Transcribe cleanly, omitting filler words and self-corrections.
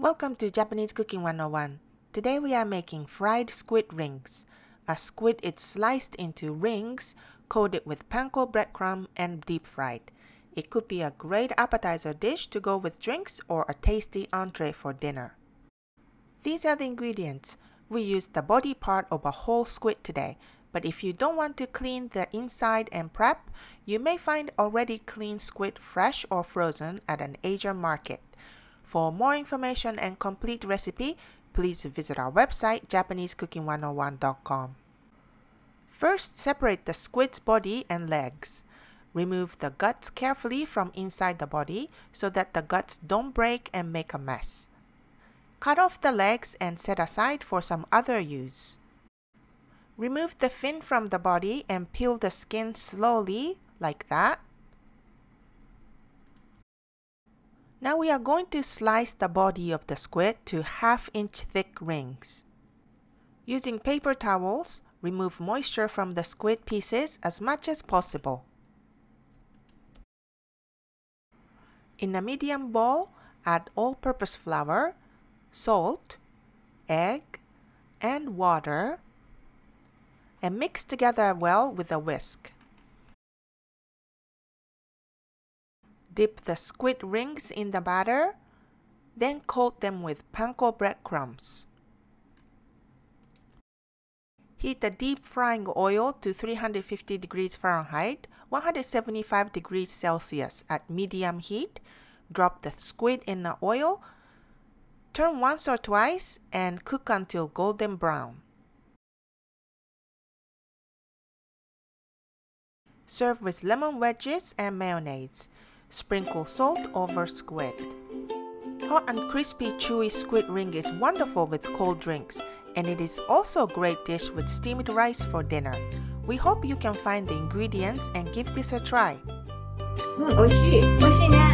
Welcome to Japanese Cooking 101. Today we are making fried squid rings. A squid is sliced into rings, coated with panko breadcrumb and deep fried. It could be a great appetizer dish to go with drinks or a tasty entree for dinner. These are the ingredients. We used the body part of a whole squid today, but if you don't want to clean the inside and prep, you may find already cleaned squid fresh or frozen at an Asian market. For more information and complete recipe, please visit our website japanesecooking101.com. First, separate the squid's body and legs. Remove the guts carefully from inside the body so that the guts don't break and make a mess. Cut off the legs and set aside for some other use. Remove the fin from the body and peel the skin slowly, like that. Now we are going to slice the body of the squid to half-inch thick rings. Using paper towels, remove moisture from the squid pieces as much as possible. In a medium bowl, add all-purpose flour, salt, egg, and water, and mix together well with a whisk. Dip the squid rings in the batter, then coat them with panko breadcrumbs. Heat the deep frying oil to 350 degrees Fahrenheit, 175 degrees Celsius at medium heat. Drop the squid in the oil, turn once or twice, and cook until golden brown. Serve with lemon wedges and mayonnaise. Sprinkle salt over squid. Hot and crispy chewy squid ring is wonderful with cold drinks, and it is also a great dish with steamed rice for dinner. We hope you can find the ingredients and give this a try. 美味しいね。